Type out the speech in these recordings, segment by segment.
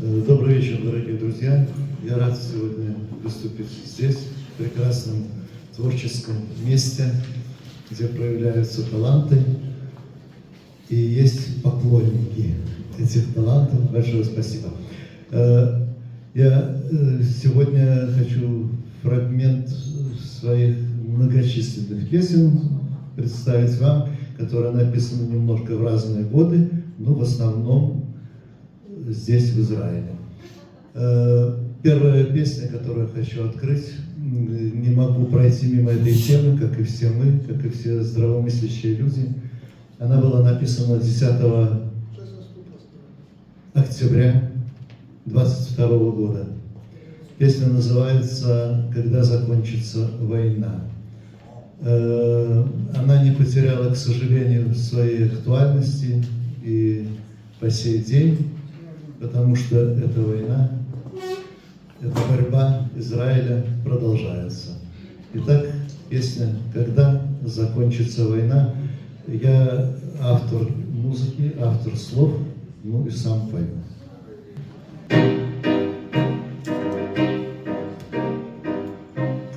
Добрый вечер, дорогие друзья. Я рад сегодня выступить здесь, в прекрасном творческом месте, где проявляются таланты и есть поклонники этих талантов. Большое спасибо. Я сегодня хочу фрагмент своих многочисленных песен представить вам, которые написаны немножко в разные годы, но в основном здесь, в Израиле. Первая песня, которую я хочу открыть, не могу пройти мимо этой темы, как и все мы, как и все здравомыслящие люди. Она была написана 10 октября 22 года. Песня называется «Когда закончится война». Она не потеряла, к сожалению, своей актуальности и по сей день, потому что эта война, эта борьба Израиля продолжается. Итак, песня «Когда закончится война». Я автор музыки, автор слов, ну и сам пою.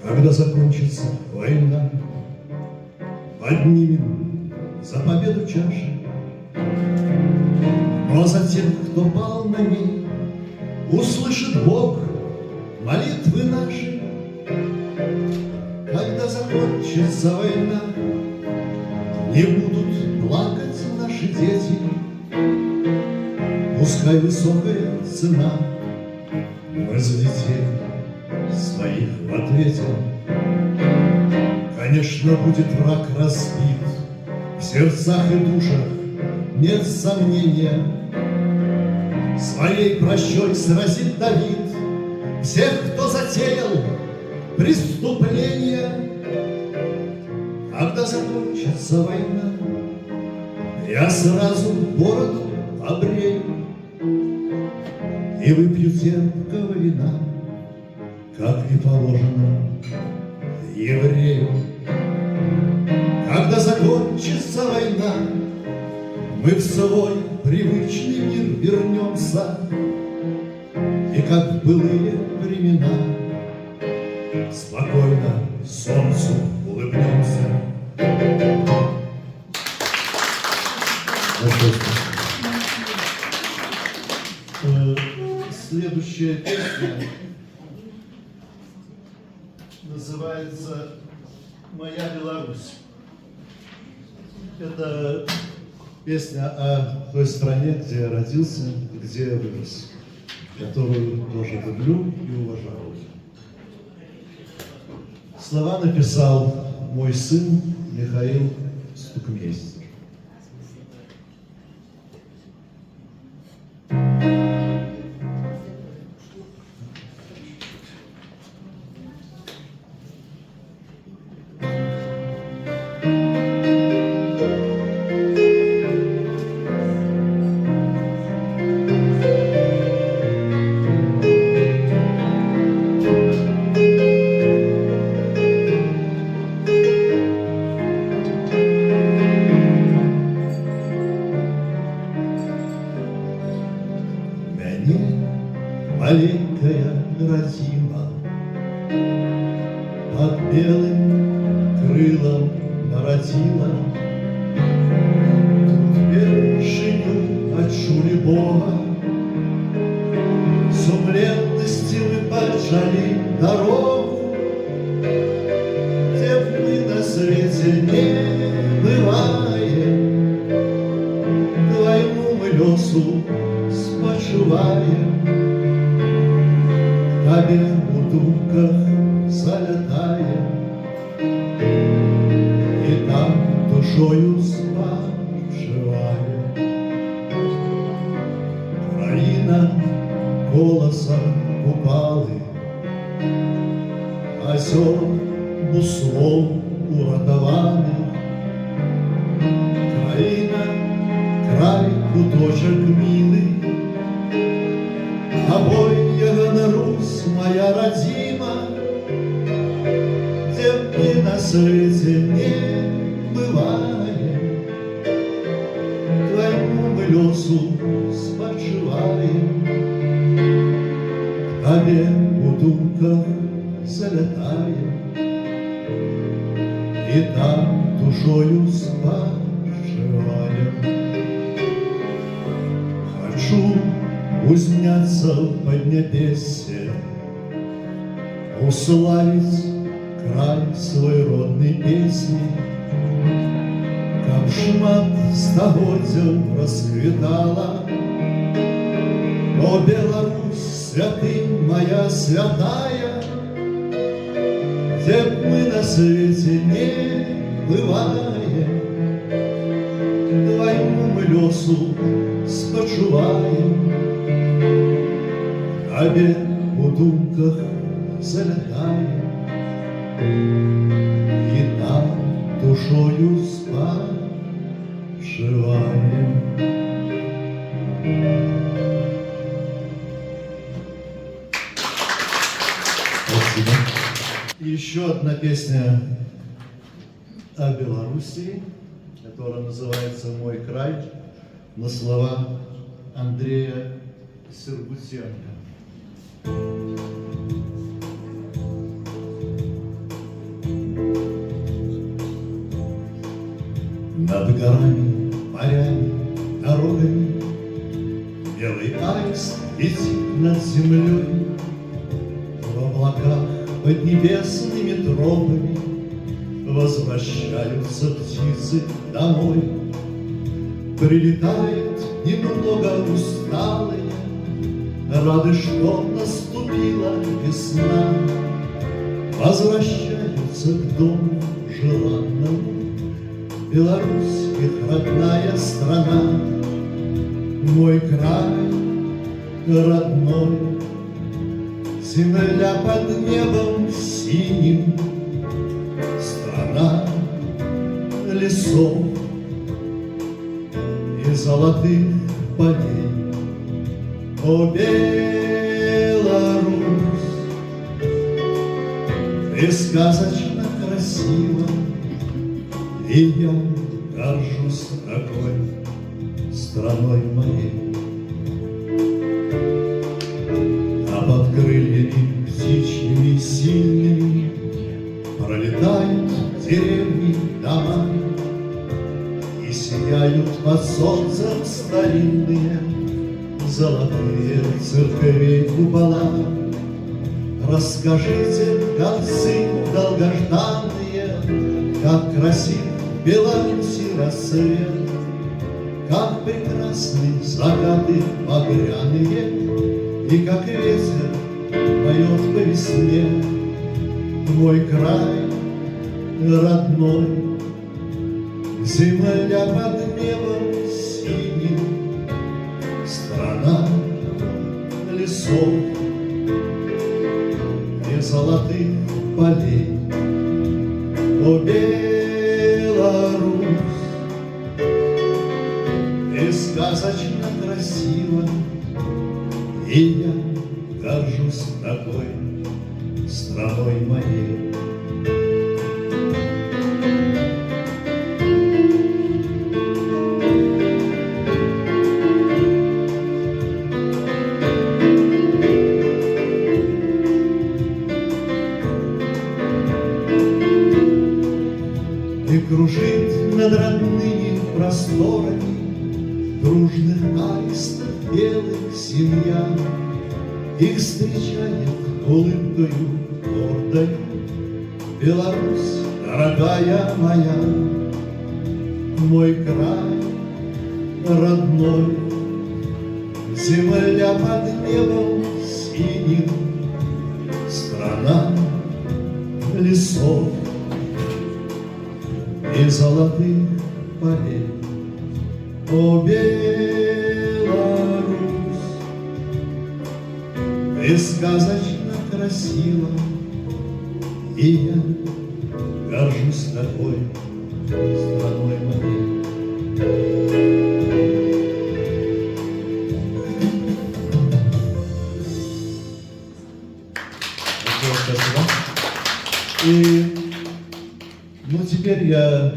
Когда закончится война, поднимем за победу чаши, но за тех, кто пал на ней, услышит Бог молитвы наши. Когда закончится война, не будут плакать наши дети, пускай высокая цена, мы за детей своих в ответе. Конечно, будет враг разбит в сердцах и душах, нет сомнения. Своей прощой сразит Давид всех, кто затеял преступления. Когда закончится война, я сразу бороду обрею и выпью терпкого вина, как и положено еврею. Когда закончится война, мы в свой привычный мир вернемся, и как в былые времена спокойно солнцу улыбнемся. Следующая песня называется «Моя Беларусь». Это песня о той стране, где я родился, где я вырос, которую тоже люблю и уважаю. Слова написал мой сын Михаил Стукмейстер. Маленькая родина под белым крылом народила, вершиню отчули Бога, сумленности вы поджали дорогу, где мы на свете не бываем, твоему лесу спочиваем. Табель у думках залетаем, и там душою спочиваем. Країна голосом Купали, озер буслом уратованих. Країна, край куточок милый, обояна Русь моя родима, где мы на свете не бываем, твоему лесу спочиваем. небе у думках залетая, и там душою споживая. Хочу узняться в Поднебесье, уславить край свой родной песни. Как шмат стагоддзяў расквітала, о, Беларусь, святынь моя святая, где б мы на свете не бываем, твоему мы лёсу спачуваем. Табе у думках залетаем, и там душою споживаем. Спасибо. И еще одна песня о Белоруссии, которая называется «Мой край», на слова Андрея Сергутенко. Над горами, морями, дорогами белый аист летит над землей. В облаках под небесными тропами возвращаются птицы домой. Прилетают немного усталые, рады, что наступила весна. Возвращаются к дому желанному, Беларусь, их родная страна. Мой край родной, земля под небом синим, страна лесов и золотых полей. О, Беларусь, ты сказочно красива, и я горжусь такой страной моей. А под крыльями птичьими сильными пролетают деревни, дома, и сияют под солнцем старинные золотые церкви купола. Расскажите, концы долгожданные, как красив в Беларуси рассвет, как прекрасны закаты багряные, и как ветер поет по весне. Мой край родной, земля под небом синим, страна лесов и золотых полей. О, Беларусь, ты сказочно красива, и я горжусь такой страной моей. И кружит над родными просторами дружных аистов белых семья. Их встречает улыбкою гордой Беларусь, дорогая моя. Мой край родной, земля под небом синим, страна лесов и золотых полей. О, Беларусь, ты сказочно красива, и я горжусь такой страной моей. Спасибо. И ну, теперь я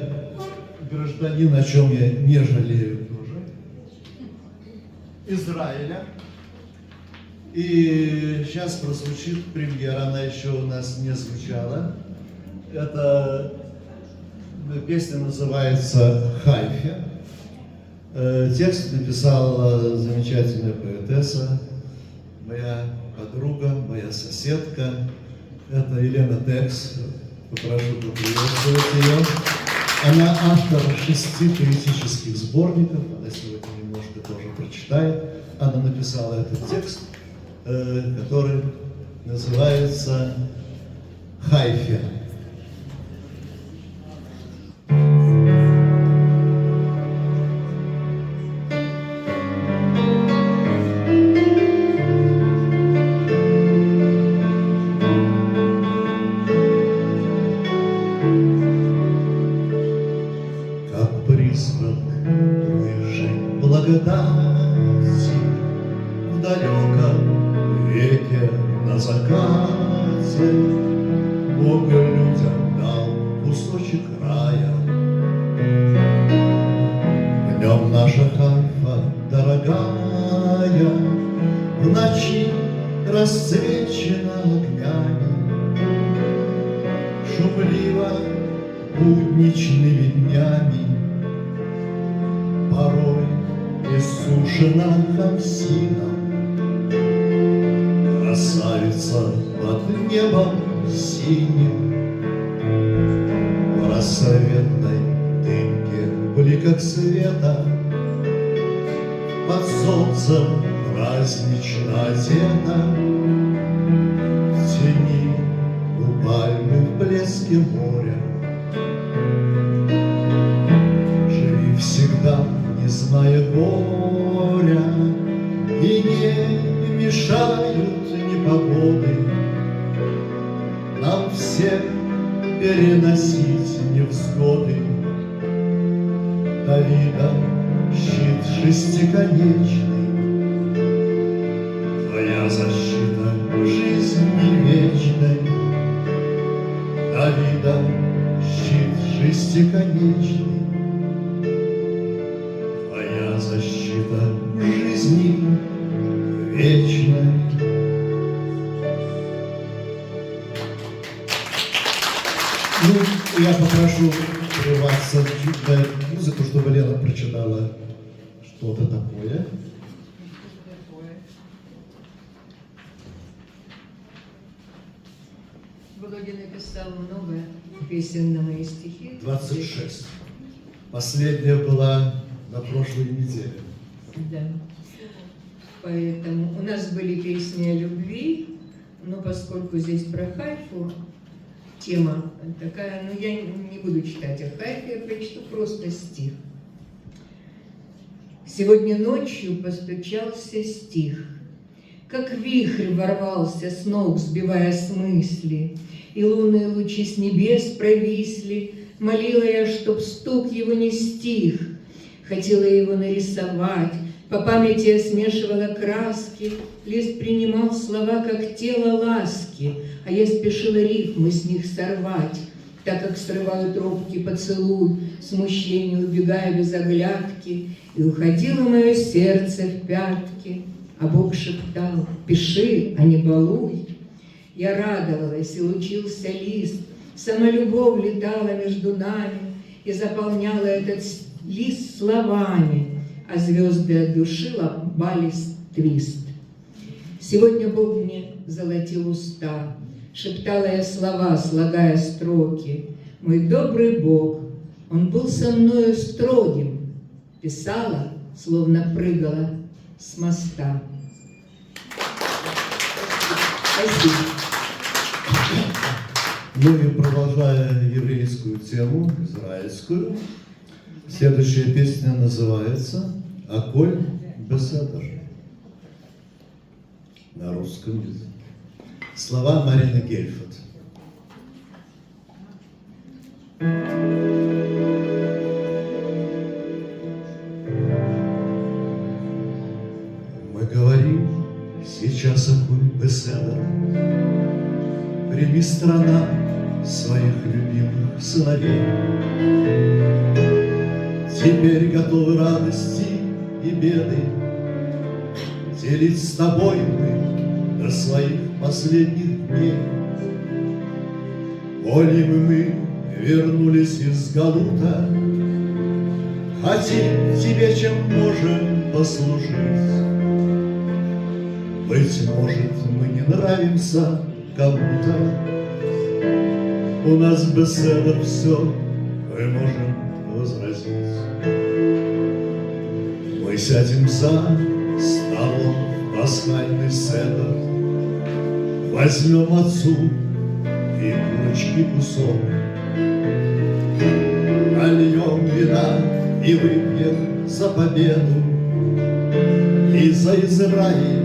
гражданин, о чем я не жалею тоже, Израиля. И сейчас прозвучит премьера, она еще у нас не звучала. Эта песня называется «Хайфе». Текст написала замечательная поэтесса, моя подруга, моя соседка. Это Елена Текс. Попрошу поприветствовать ее. Она автор 6 поэтических сборников. Она сегодня немножко тоже прочитает. Она написала этот текст, который называется «Хайфе». Как призрак рыжей благодати в далеком веке на закате Бог людям дал кусочек рая. В нем наша харфа дорогая в ночи расцвечена огнями, шумливо будничными днями, порой иссушена хамсином. Красавица под небом синим, в рассветной дымке бликах света, под солнцем празднично одета, в тени у пальмы в блеске моря. Живи всегда, не зная горя, и не мешают непогоды нам всем переносить невзгоды. Давида щит шестиконечный, твоя защита в жизни вечной. Давида щит шестиконечный, твоя защита в жизни вечной. Ну, я попрошу прерваться чуть на музыку, чтобы Лена прочитала что-то такое. Володя написал много песен на мои стихи. 26. Последняя была на прошлой неделе. Да. Поэтому у нас были песни о любви, но поскольку здесь про Хайфу, тема такая, но я не буду читать о Хайфе, я прочту просто стих. Сегодня ночью постучался стих, как вихрь ворвался с ног, сбивая с мысли, и лунные лучи с небес провисли. Молила я, чтоб стук его не стих, хотела его нарисовать, по памяти я смешивала краски, лист принимал слова, как тело ласки, а я спешила рифмы с них сорвать, так как срывают робкий поцелуй, смущение убегая без оглядки, и уходило мое сердце в пятки, а Бог шептал: пиши, а не балуй. Я радовалась, и лучился лист, сама любовь летала между нами и заполняла этот лист словами, а звезды от души лобались твист. Сегодня Бог мне золотил уста, шептала я слова, слагая строки. Мой добрый Бог, Он был со мною строгим, писала, словно прыгала с моста. Спасибо. Ну и продолжая еврейскую тему, израильскую, следующая песня называется «Аколь беседер» на русском языке. Слова Марины Гельфанд. Мы говорим сейчас аколь беседер, прими страна своих любимых сыновей. Теперь готовы радости и беды делить с тобой мы до своих последних дней. Волей мы вернулись из Галута, хотим тебе чем можем послужить. Быть может, мы не нравимся кому-то, у нас беседа все мы можем возразить. Мы сядем за столом в пасхальный седр, возьмем отцу и курочки кусок, нальем вина и выпьем за победу и за Израиль,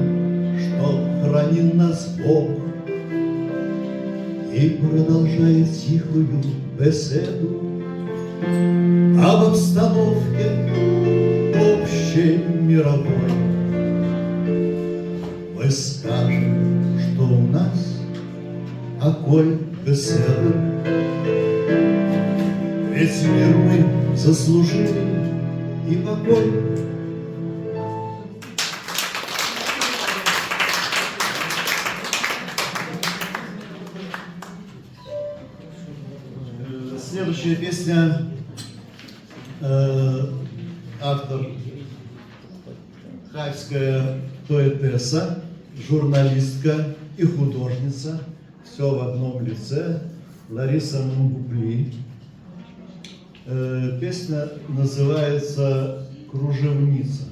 что хранил нас Бог. И продолжает тихую беседу об обстановке общей мировой. Мы скажем, что у нас околь беседы, ведь мир мы заслужили и покой. Следующая песня, автор хайфская поэтесса, журналистка и художница, все в одном лице, Лариса Мангупли. Песня называется «Кружевница».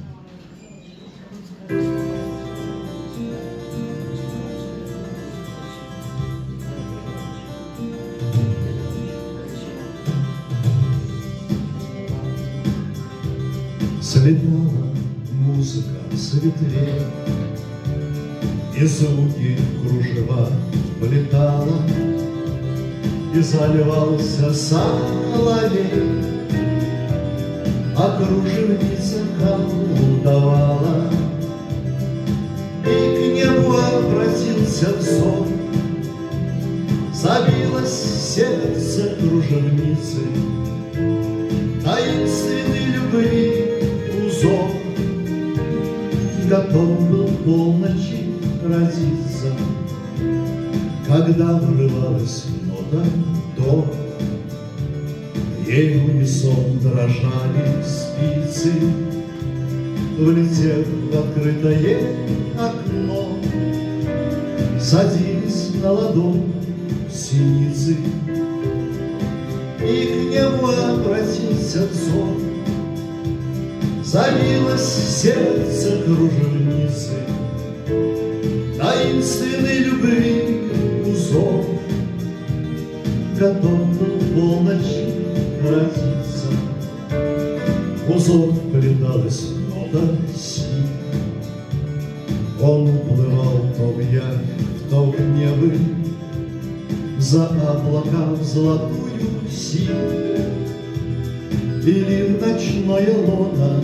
Слетала музыка с ветвей, и звуки кружева влетала, и заливался соловей, а кружевница колдовала, и к небу обратился взор, забилось сердце кружевницы, таинственной любви узор. Готов был полночи родиться, когда врывалась нота до, ей в унисон дрожали спицы, влетев в открытое окно, садились на ладонь синицы, и к небу обратился взор, забилось сердце кружевницы, таинственной любви узор. Готов был полночи родиться, узор вплеталась нота си. Он уплывал то в явь, то в небо, за облака в золотую синь, или в ночное лоно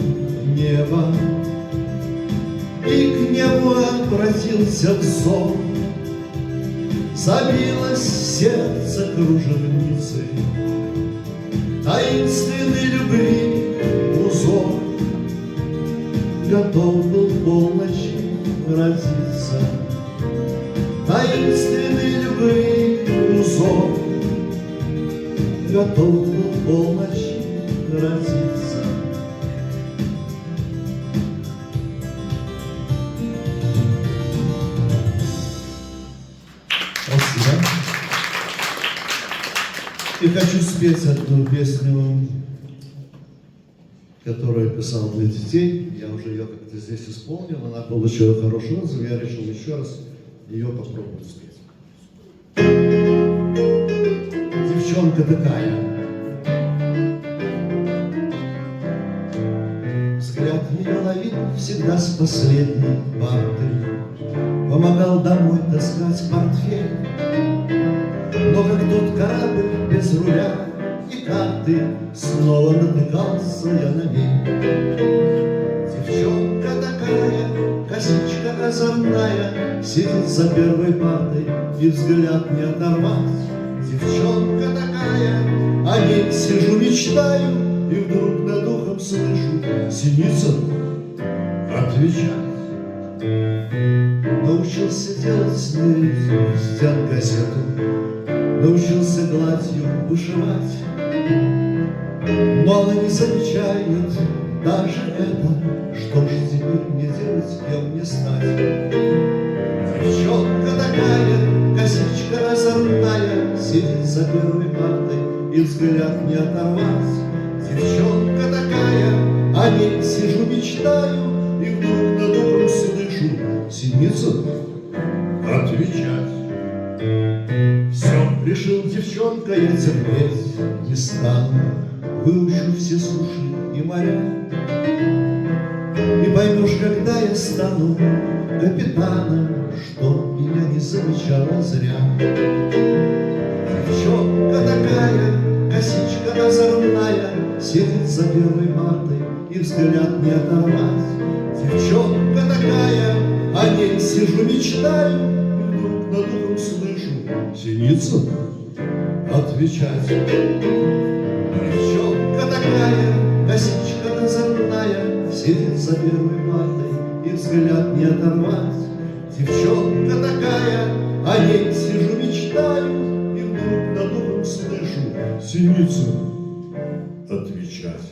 неба, и к небу обратился взор, забилось сердце кружевницы, таинственной любви узор. Готов был полночи родиться, таинственной любви узор. Готов был полночи родиться. Спасибо. И хочу спеть одну песню, которую я писал для детей. Я уже ее как-то здесь исполнил, она получила хороший отзыв, я решил еще раз ее попробовать спеть. Девчонка такая, взгляд ее ловил всегда с последней парты, помогал домой таскать портфель. Но как тот корабль без руля и карты, снова натыкался я на мель. Девчонка такая, косичка озорная, сидит за первой партой и взгляд не оторвать. Девчонка такая, о ней сижу, мечтаю, и вдруг над ухом слышу Синицын отвечать. На научился делать с ней стенгазету, научился гладью вышивать. Но она не замечает даже это. Что ж теперь мне делать, кем мне стать? Девчонка такая, косичка озорная, сидит за первой партой и взгляд не оторвать. Девчонка такая, о ней сижу, мечтаю, и вдруг над ухом слышу синицу отвечать. Все, решил, девчонка, я терпеть не стану, выучу все суши и моря. И поймешь, когда я стану капитаном, что меня не замечала зря. Девчонка такая, косичка озорная, сидит за первой партой и взгляд не оторвать. Девчонка такая, о ней сижу, мечтаю, и вдруг над ухом слышу синицу отвечать. Девчонка такая, косичка озорная, сидит за первой партой и взгляд не оторвать. Девчонка такая, о ней сижу, мечтаю, и вдруг над ухом слышу синицу отвечать.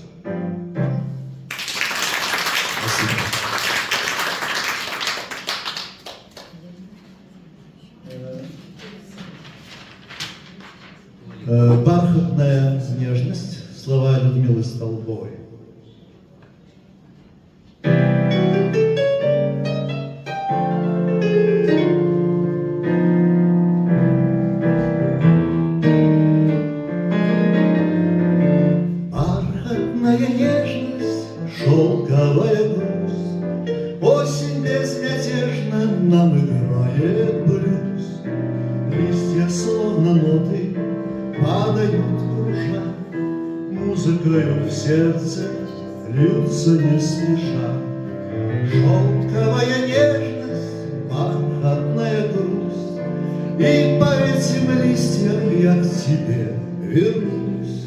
Спасибо. Бархатная нежность. Слова Людмилы Столбовой. Бархатная нежность, шелковая грусть, осень безмятежно нам играет блюз. Листья словно ноты падают, кружа, музыкою в сердце льются не спеша. Шелковая нежность, бархатная грусть, и по этим листьям я к тебе вернусь.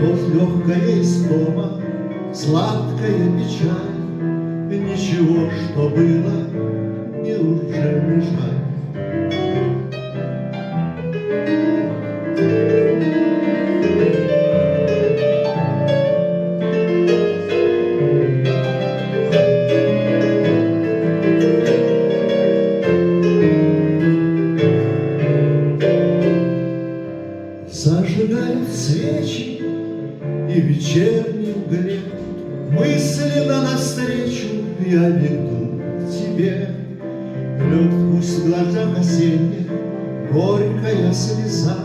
Вот легкая истома, сладкая печаль, ничего, что было, неужели жаль? Зажигают свечи, и в вечерней мгле мысленно навстречу я бегу к тебе. Лед пусть в глазах осенних горькая слеза,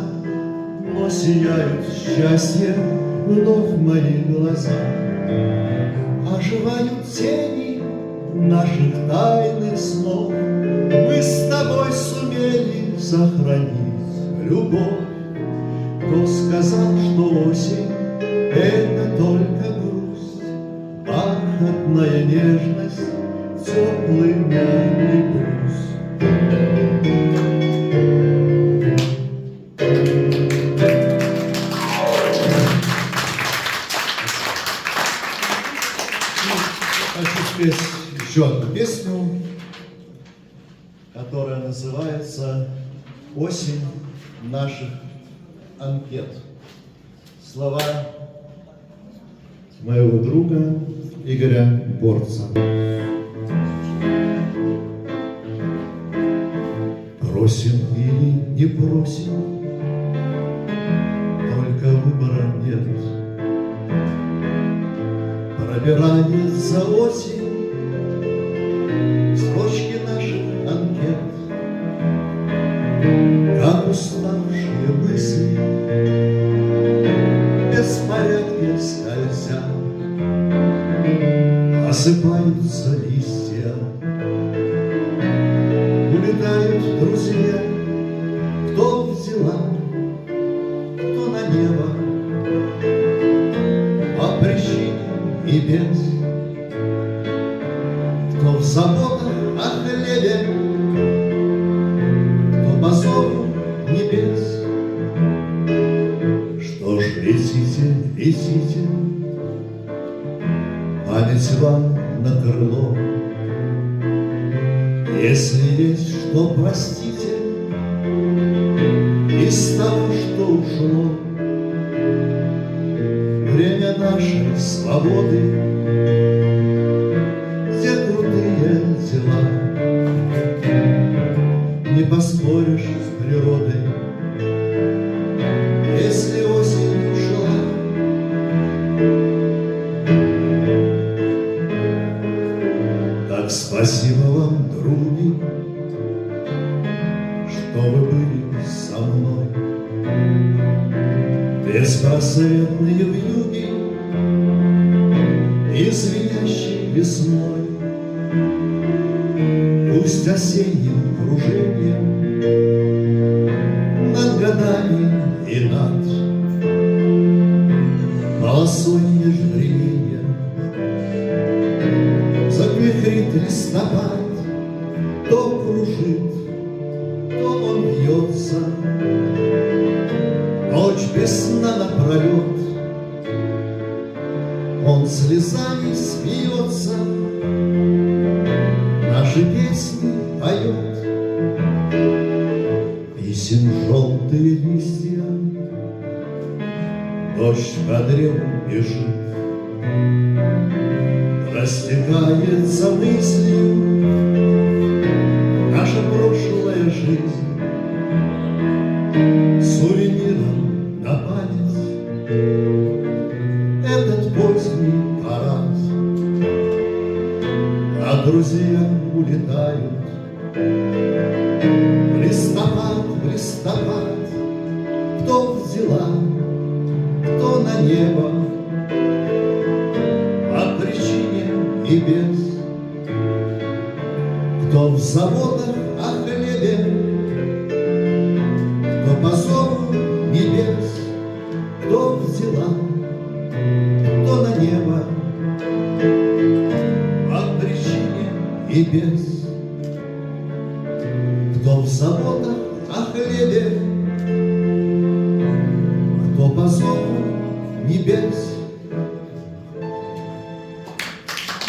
но сияют счастьем вновь мои глаза. Оживают тени наших тайных снов, мы с тобой сумели сохранить любовь. Кто сказал, что осень — это только грусть, бархатная нежность, теплый мягкий груз. Хочу спеть еще одну песню, которая называется «Осень наших анкет». Слова моего друга Игоря Борца. Просим или не просим, только выбора нет. Пробирается осень, строчки наших анкет, как уставшие мысли в беспорядке скользя. Осыпаются листья, улетают друзья, кто в дела, кто на небо, по причине и без, кто в заботах о хлебе, кто по зову небес. Что ж, летите, летите, память вам на крыло, Если есть что простите из того, что ушло, время нашей свободы, те крутые дела, не поспоришь с природой, если осень ушла. Так спасибо вам, други, что вы были со мной. Беспросветные вьюги и звенящей весной. Пусть осенним кружением над годами и над полосой межвременья завихрит листопад, то кружит, то он вьется, ночь без сна напролет, он слезами смеется, наши песни поет. Писем желтые листья, дождь по древу бежит, растекается мыслью наша прошлая жизнь, сувениром на память этот поздний парад. А друзья улетают в листопад, кто в дела, кто на небо, по причине и без, кто в заботах о хлебе, кто по зову небес, кто в дела, кто на небо, по причине и без, кто в заботах о хлебе, кто по зову небес.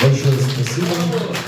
Большое спасибо.